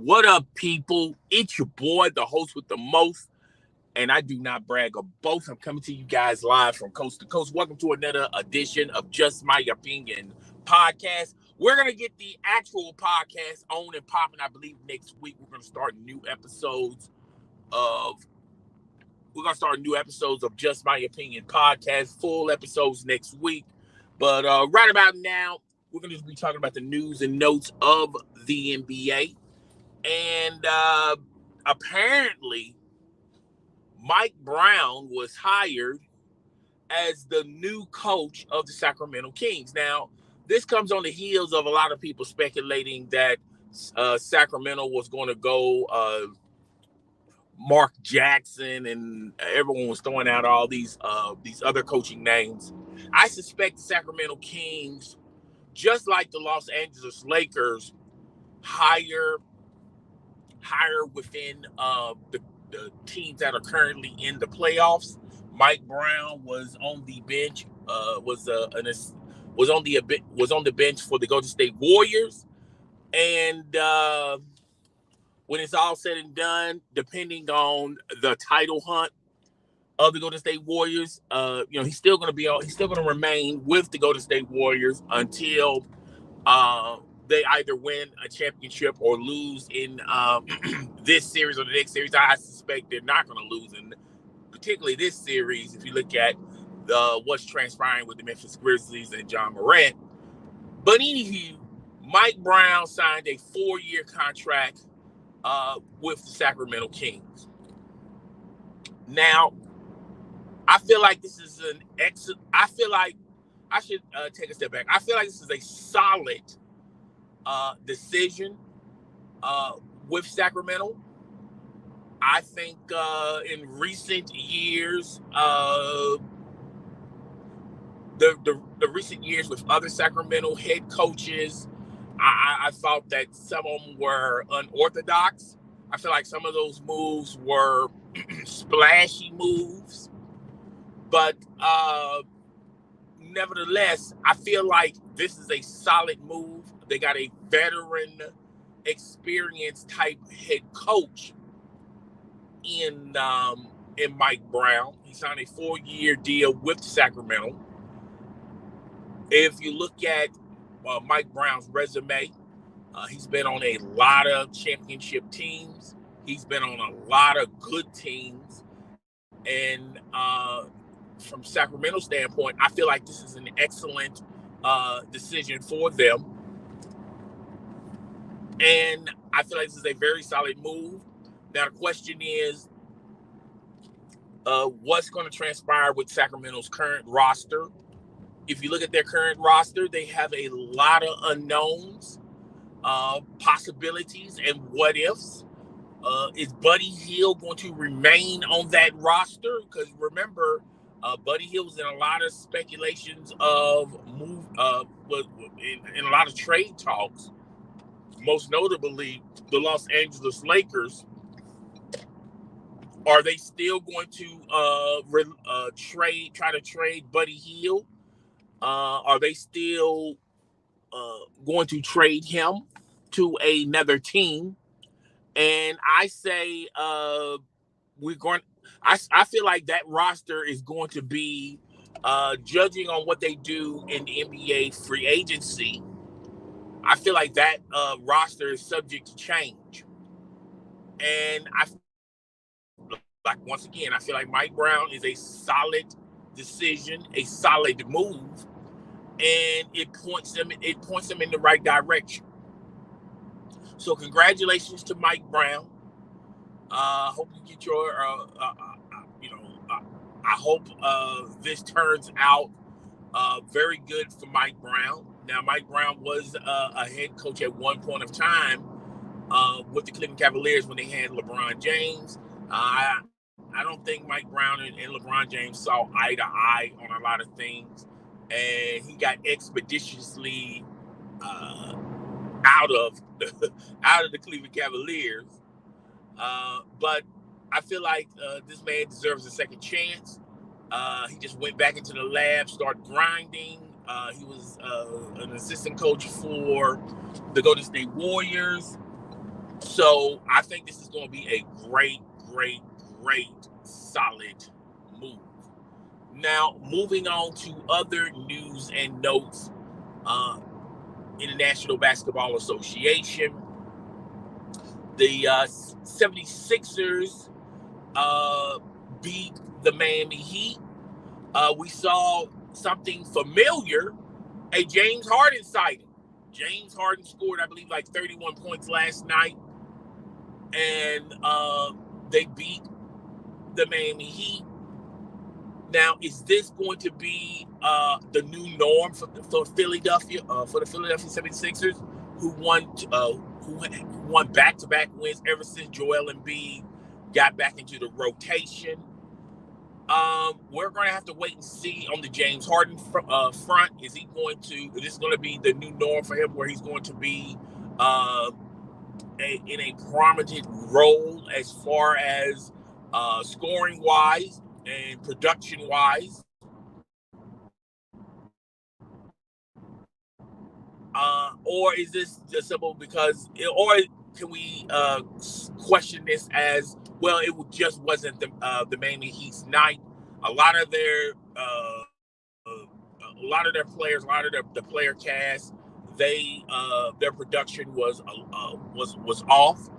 What up, people? It's your boy, the host with the most, and I do not brag or boast. I'm coming to you guys live from coast to coast. Welcome to another edition of Just My Opinion podcast. We're going to get the actual podcast on and popping, I believe, next week. We're going to start new episodes of Just My Opinion podcast, full episodes next week. But right about now, we're going to be talking about the news and notes of the NBA. And apparently, Mike Brown was hired as the new coach of the Sacramento Kings. Now, this comes on the heels of a lot of people speculating that Sacramento was going to go Mark Jackson, and everyone was throwing out all these other coaching names. I suspect the Sacramento Kings, just like the Los Angeles Lakers, hire within the teams that are currently in the playoffs. Mike Brown was on the bench, was on the bench for the Golden State Warriors, and when it's all said and done, depending on the title hunt of the Golden State Warriors, he's still going to remain with the Golden State Warriors until they either win a championship or lose in this series or the next series. I suspect they're not going to lose in particularly this series if you look at what's transpiring with the Memphis Grizzlies and John Morant. But anywho, Mike Brown signed a 4-year contract with the Sacramento Kings. Now, I feel like this is an excellent. I feel like I should take a step back. I feel like this is a solid decision with Sacramento. I think in recent years, the recent years with other Sacramento head coaches, I thought that some of them were unorthodox. I feel like some of those moves were splashy moves, but nevertheless, I feel like this is a solid move. They got a veteran, experienced type head coach in Mike Brown. He signed a 4-year deal with Sacramento. If you look at Mike Brown's resume, he's been on a lot of championship teams. He's been on a lot of good teams. And from Sacramento's standpoint, I feel like this is an excellent decision for them. And I feel like this is a very solid move. Now, the question is, what's going to transpire with Sacramento's current roster? If you look at their current roster, they have a lot of unknowns, possibilities, and what ifs. Is Buddy Hield going to remain on that roster? Because remember, Buddy Hield was in a lot of speculations of in a lot of trade talks. Most notably, the Los Angeles Lakers. Are they still going to try to trade Buddy Hield? Are they still going to trade him to another team? And I say I feel like that roster is going to be, judging on what they do in the NBA free agency, I feel like that roster is subject to change. And once again, I feel like Mike Brown is a solid decision, a solid move, and it points them in the right direction. So congratulations to Mike Brown. Hope you get your, I hope this turns out very good for Mike Brown. Now, Mike Brown was a head coach at one point of time with the Cleveland Cavaliers when they had LeBron James. I don't think Mike Brown and LeBron James saw eye to eye on a lot of things, and he got expeditiously out of the Cleveland Cavaliers. But I feel like this man deserves a second chance. He just went back into the lab, started grinding. He was an assistant coach for the Golden State Warriors. So I think this is going to be a great, solid move. Now, moving on to other news and notes, in the National Basketball Association, the 76ers beat the Miami Heat. We saw something familiar, a James Harden sighting. James Harden scored, I believe, like 31 points last night, and they beat the Miami Heat. Now, is this going to be the new norm for Philadelphia, for the Philadelphia 76ers, who won back-to-back wins ever since Joel Embiid got back into the rotation? We're going to have to wait and see on the James Harden front. Is this going to be the new norm for him, where he's going to be in a prominent role as far as scoring wise and production wise? Or is this just simple or can we question this as, well, it just wasn't the Miami Heat's night? A lot of their players, a lot of the player cast, their production was off.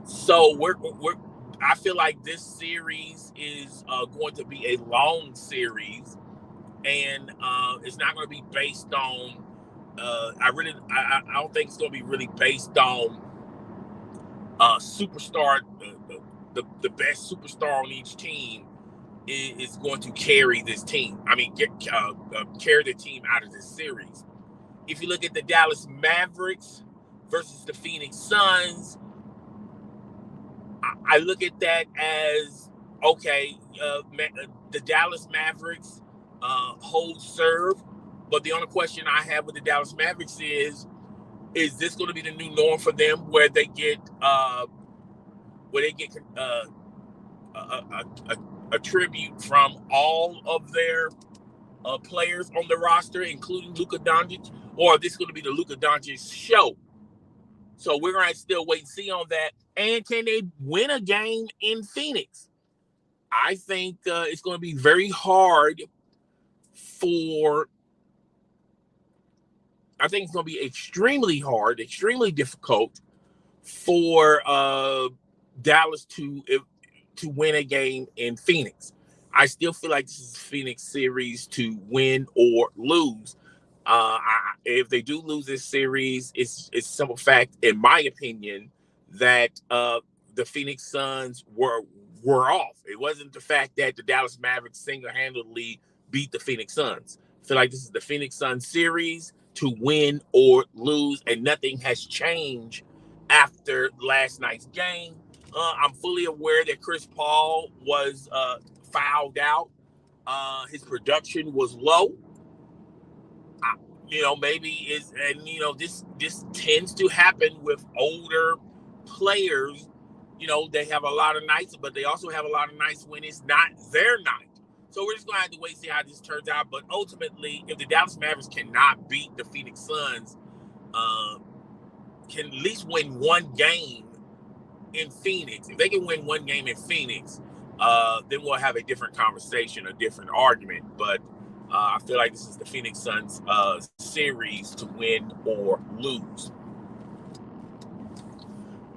So I feel like this series is going to be a long series, and it's not going to be based on. I don't think it's going to be really based on superstar. The best superstar on each team is going to carry this team. I mean, carry the team out of this series. If you look at the Dallas Mavericks versus the Phoenix Suns, I look at that as, okay, the Dallas Mavericks hold serve, but the only question I have with the Dallas Mavericks is this going to be the new norm for them, where they get a tribute from all of their players on the roster, including Luka Doncic, or this is going to be the Luka Doncic show? So we're going to still wait and see on that. And can they win a game in Phoenix? I think it's going to be very hard I think it's going to be extremely hard, extremely difficult for Dallas to win a game in Phoenix. I still feel like this is a Phoenix series to win or lose. If they do lose this series, it's a simple fact, in my opinion, that the Phoenix Suns were off. It wasn't the fact that the Dallas Mavericks single-handedly beat the Phoenix Suns. I feel like this is the Phoenix Suns series to win or lose, and nothing has changed after last night's game. I'm fully aware that Chris Paul was fouled out. His production was low. Maybe this tends to happen with older players. They have a lot of nights, but they also have a lot of nights when it's not their night. So we're just going to have to wait and see how this turns out. But ultimately, if the Dallas Mavericks cannot beat the Phoenix Suns, can at least win one game in Phoenix. If they can win one game in Phoenix, then we'll have a different conversation, a different argument. But I feel like this is the Phoenix Suns series to win or lose.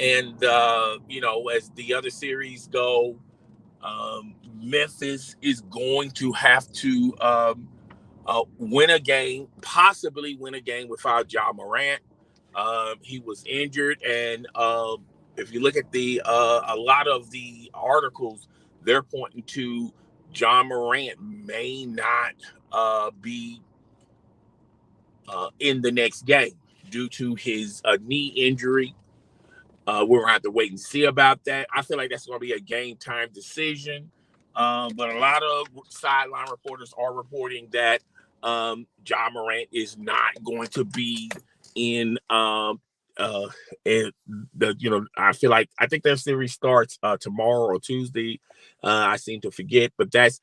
And, as the other series go, Memphis is going to have to win a game, possibly win a game without Ja Morant. He was injured, and if you look at a lot of the articles, they're pointing to Ja Morant may not be in the next game due to his knee injury. We're going to have to wait and see about that. I feel like that's going to be a game time decision. But a lot of sideline reporters are reporting that Ja Morant is not going to be in and I think that series starts tomorrow or Tuesday. I seem to forget, but that's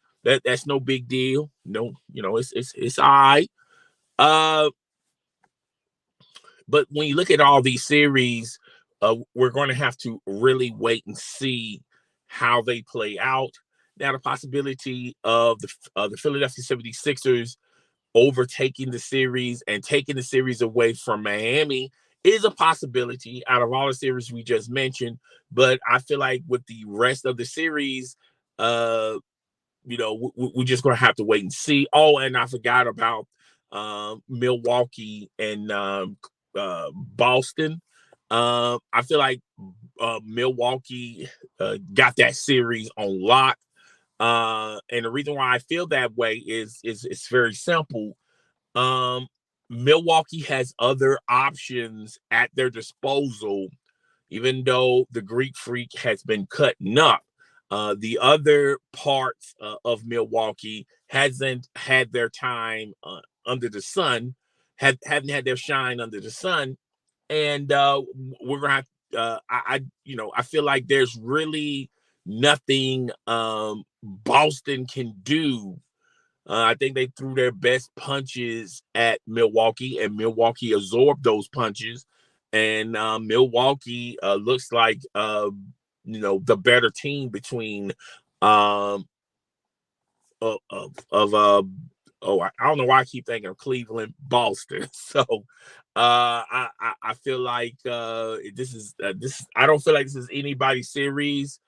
no big deal. No, it's all right. But when you look at all these series, we're going to have to really wait and see how they play out. Now, the possibility of the Philadelphia 76ers overtaking the series and taking the series away from Miami is a possibility out of all the series we just mentioned. But I feel like with the rest of the series, we're just going to have to wait and see. Oh, and I forgot about Milwaukee and Boston. I feel like Milwaukee got that series on lock. And the reason why I feel that way is it's very simple. Milwaukee has other options at their disposal, even though the Greek Freak has been cutting up. The other parts of Milwaukee hasn't had their time under the sun, haven't had their shine under the sun, and we're gonna have. I feel like there's really nothing Boston can do. I think they threw their best punches at Milwaukee, and Milwaukee absorbed those punches. And Milwaukee looks like the better team between um, I don't know why I keep thinking of Cleveland, Boston. So I feel like this. I don't feel like this is anybody's series.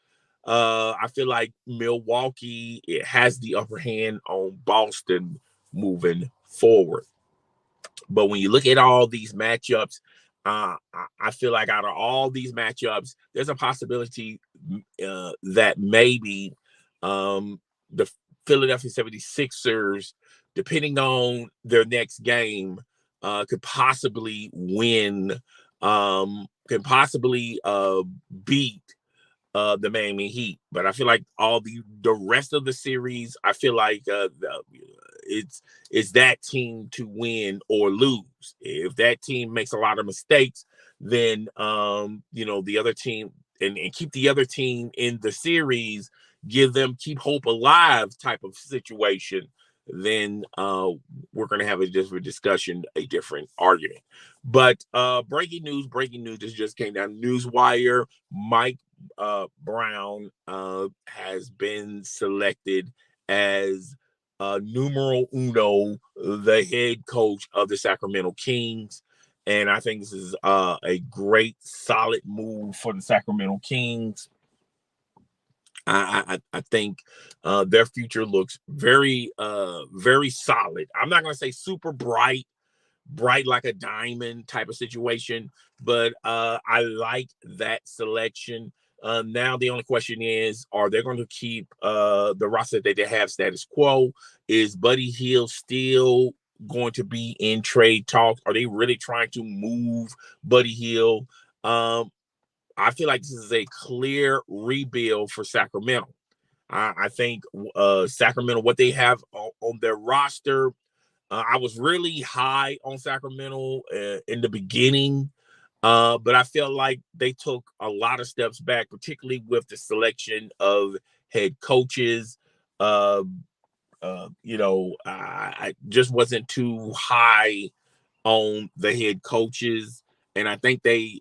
I feel like Milwaukee has the upper hand on Boston moving forward. But when you look at all these matchups, I feel like out of all these matchups, there's a possibility that maybe the Philadelphia 76ers, depending on their next game, could possibly win, can possibly beat the Miami Heat. But I feel like all the rest of the series, I feel like it's that team to win or lose. If that team makes a lot of mistakes, then the other team and keep the other team in the series, keep hope alive type of situation, then we're going to have a different discussion, a different argument. But breaking news this just came down. Newswire, Mike Brown has been selected as numero uno, the head coach of the Sacramento Kings. And I think this is a great, solid move for the Sacramento Kings. I think their future looks very, very solid. I'm not going to say super bright like a diamond type of situation, but I like that selection. Now the only question is, are they going to keep the roster that they have status quo? Is Buddy Hield still going to be in trade talks? Are they really trying to move Buddy Hield? I feel like this is a clear rebuild for Sacramento. I think Sacramento, what they have on their roster, I was really high on Sacramento in the beginning, but I felt like they took a lot of steps back, particularly with the selection of head coaches. I just wasn't too high on the head coaches, and I think they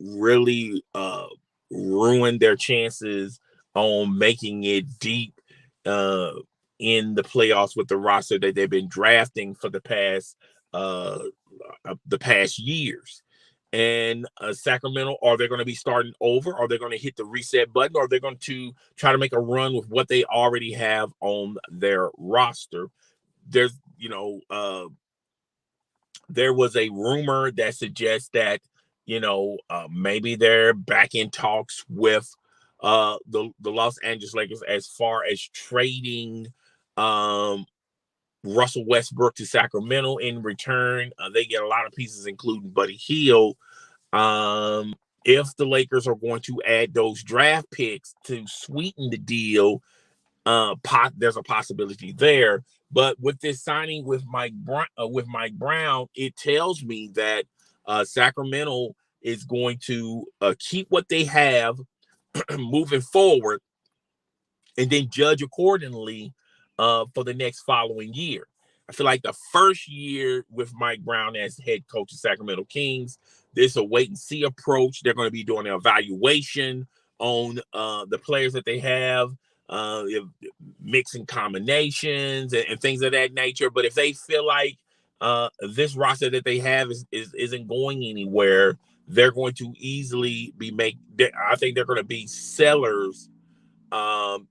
really ruined their chances on making it deep in the playoffs with the roster that they've been drafting for the past years. And Sacramento, are they going to be starting over? Are they going to hit the reset button? Or are they going to try to make a run with what they already have on their roster? There was a rumor that suggests that maybe they're back in talks with the Los Angeles Lakers as far as trading Russell Westbrook to Sacramento. In return, they get a lot of pieces, including Buddy Hield. If the Lakers are going to add those draft picks to sweeten the deal, there's a possibility there. But with this signing with Mike Brown, it tells me that Sacramento is going to keep what they have moving forward, and then judge accordingly for the next following year. I feel like the first year with Mike Brown as head coach of Sacramento Kings, there's a wait and see approach. They're going to be doing an evaluation on the players that they have, mixing combinations and things of that nature. But if they feel like this roster that they have isn't going anywhere, they're going to easily be I think they're going to be sellers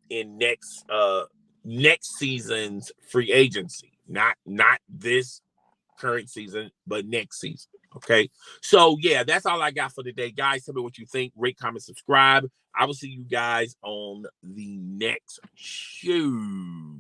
in next season's free agency. Not this current season, but next season. Okay. So yeah, that's all I got for today. Guys, tell me what you think. Rate, comment, subscribe. I will see you guys on the next show.